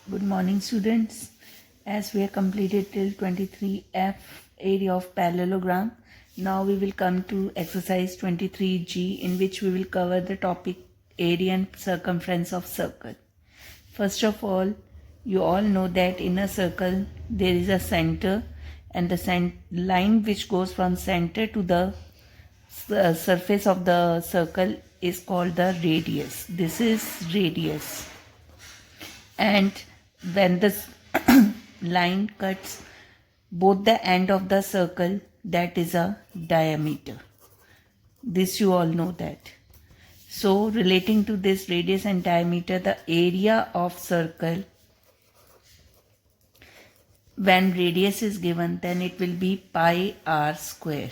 Good morning, students. As we have completed till 23F, area of parallelogram, now we will come to exercise 23G, in which we will cover the topic area and circumference of circle. First of all, you all know that in a circle there is a center, and the line which goes from center to the surface of the circle is called the radius. This is radius. And when the line cuts both the end of the circle, that is a diameter. This you all know that. So relating to this radius and diameter, the area of circle, when radius is given, then it will be pi r square.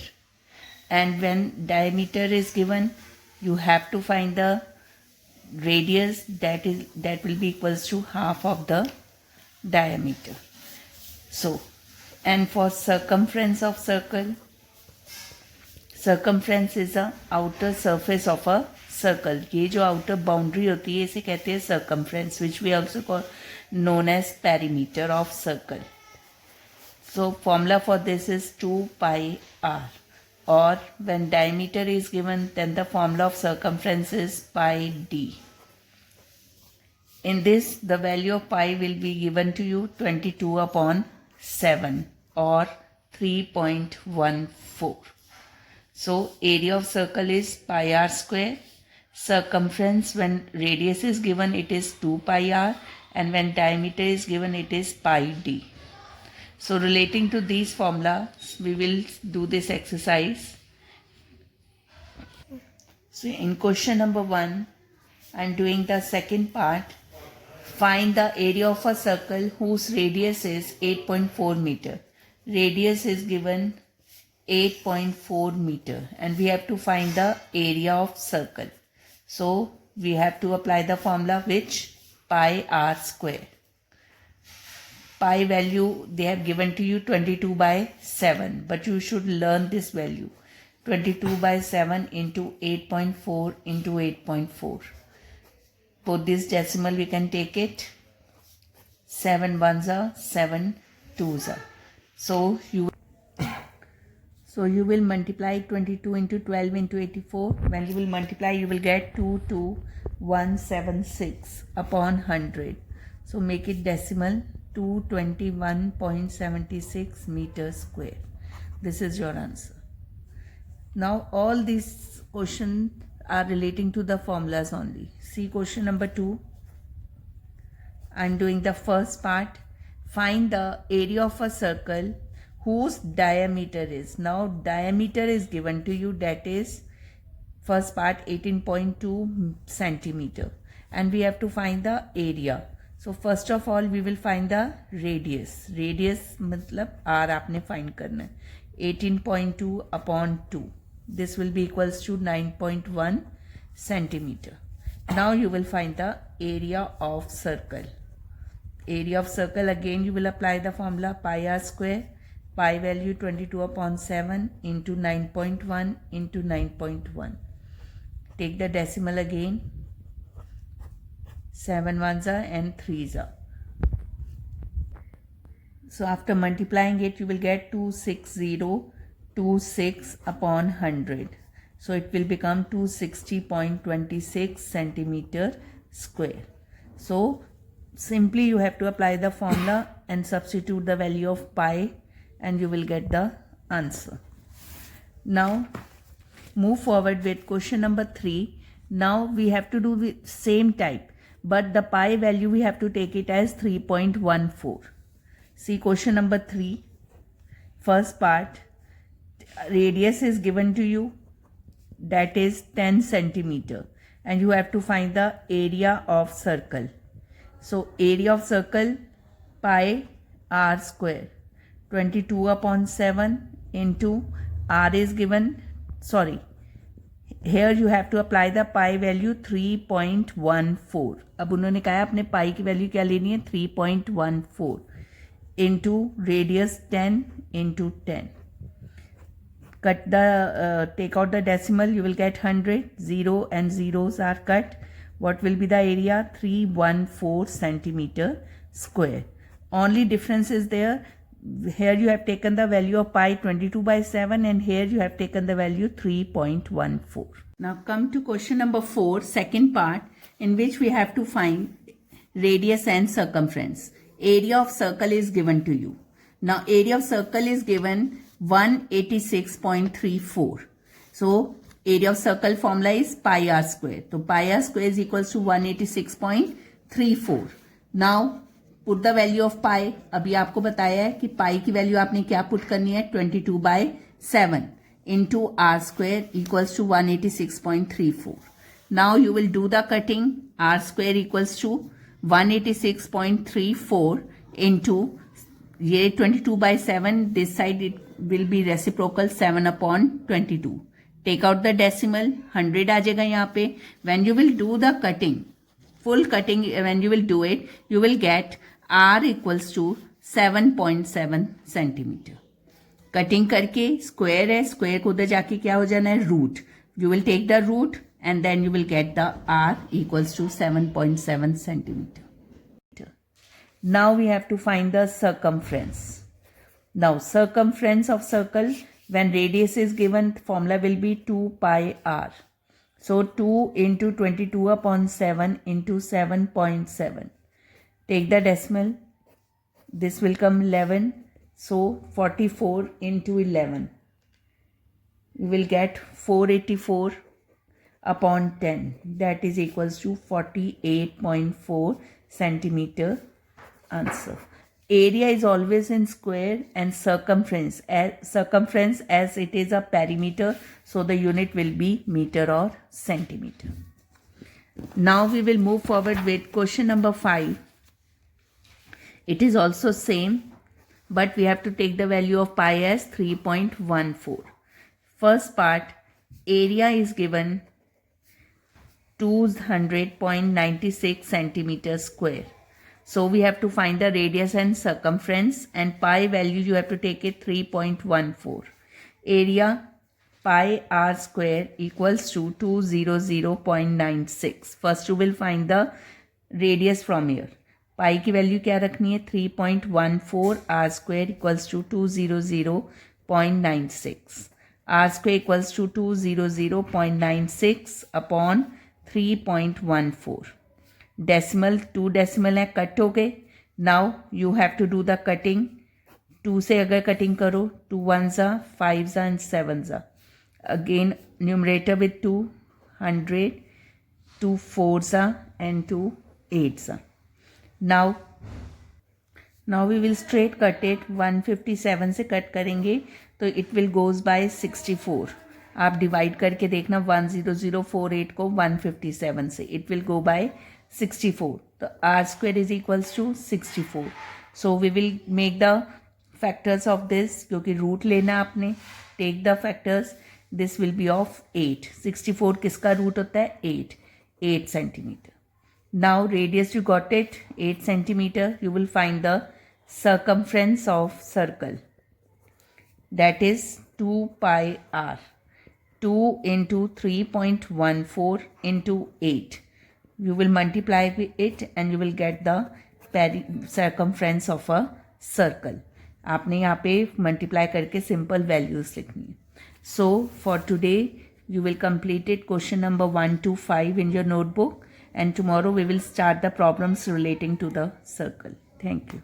And when diameter is given, you have to find the radius, that will be equals to half of the diameter. So, and for circumference of circle, circumference is the outer surface of a circle. ये जो outer boundary होती है इसे कहते हैं circumference, which we also call known as perimeter of circle. So formula for this is 2 pi r. Or when diameter is given, then the formula of circumference is pi d. In this, the value of pi will be given to you 22 upon 7 or 3.14. So area of circle is pi r square. Circumference, when radius is given, it is 2 pi r, and when diameter is given, it is pi d. So relating to these formulas, we will do this exercise. So in question number 1, I am doing the second part. Find the area of a circle whose radius is 8.4 meter. Radius is given 8.4 meter, and we have to find the area of circle. So we have to apply the formula, which pi r square. Pi value they have given to you 22 by 7, but you should learn this value. 22 by 7 into 8.4 into 8.4. Both this decimal we can take it. 7 ones are 7 twos are. So you will multiply 22 into 12 into 84. When you will multiply, you will get 22176 upon 100. So make it decimal. 221.76 meters square. This is your answer. Now all these questions are relating to the formulas only. See question number 2. I am doing the first part. Find the area of a circle whose diameter is. Now diameter is given to you, that is first part 18.2 centimeter, and we have to find the area. So first of all we will find the radius. Radius मतलब r आपने find करना है. 18.2 upon 2. This will be equals to 9.1 centimeter. Now you will find the area of circle. Area of circle, again you will apply the formula pi r square. Pi value 22 upon 7 into 9.1 into 9.1. Take the decimal again. 7 ones are and 3s are. So after multiplying it, you will get 26026 upon 100. So it will become 260.26 centimeter square. So simply you have to apply the formula and substitute the value of pi, and you will get the answer. Now move forward with question number 3. Now we have to do the same type, but the pi value we have to take it as 3.14. See question number 3. First part, radius is given to you, that is 10 centimeter, and you have to find the area of circle. So area of circle, pi r square. 22 upon 7 into r is given, here you have to apply the pi value 3.14. अब उन्होंने कहा अपने pi की value क्या लेनी है, 3.14 into radius 10 into 10. Cut the take out the decimal, you will get 100. 0 and zeros are cut. What will be the area? 314 centimeter square. Only difference is there. Here you have taken the value of pi 22/7 and here you have taken the value 3.14. Now come to question number 4, second part, in which we have to find radius and circumference. Area of circle is given to you. Now area of circle is given 186.34. So area of circle formula is pi r square. So pi r square is equals to 186.34. Now put the value of pi. अभी आपको बताया है कि pi की value आपने क्या put करनी है? 22/7 into r square equals to 186.34. Now you will do the cutting. R square equals to 186.34 into ये 22/7. This side it will be reciprocal 7/22. Take out the decimal. 100 आ जाएगा यहाँ पे. When you will do the cutting, full cutting, when you will do it, you will get r equals to 7.7 centimeter. Cutting करके square है, square को उधर जाके क्या हो जाना है? Root. You will take the root and then you will get the r equals to 7.7 centimeter. Now we have to find the circumference. Now circumference of circle, when radius is given, formula will be 2 pi r. So 2 into 22/7 into 7.7. Take the decimal. This will come 11. So 44 into 11. You will get 484/10. That is equals to 48.4 centimeter. Answer. Area is always in square and circumference as it is a perimeter, so the unit will be meter or centimeter. Now we will move forward with question number 5. It is also same, but we have to take the value of pi as 3.14. First part, area is given 200.96 centimeter square. So we have to find the radius and circumference, and pi value you have to take it 3.14. Area pi r square equals to 200.96. First you will find the radius from here. Pi की value क्या रखनी है? 3.14. r square equals to 200.96. r square equals to 200.96 upon 3.14. Decimal, 2 decimal है, cut हो गए. Now you have to do the cutting. 2 से अगर cutting करो, 2 1s are 5s are and 7s are. Again numerator with 2, 100, 2 4s are and 2 8s are. Now we will straight cut it. 157 से cut करेंगे तो it will goes by 64. आप divide करके देखना 10048 को 157 से, it will go by 64. तो r square is equals to 64. So we will make the factors of this, क्योंकि रूट लेना आपने. Take the factors. This will be of 8. 64 किसका रूट होता है? 8 centimeter. Now radius you got it, 8 centimeter. You will find the circumference of circle. That is 2 pi r. 2 into 3.14 into 8. You will multiply it and you will get the circumference of a circle. आपने यहाँ पे multiply करके simple values लिखनी है. So for today you will complete it question number 1 to 5 in your notebook, and tomorrow we will start the problems relating to the circle. Thank you.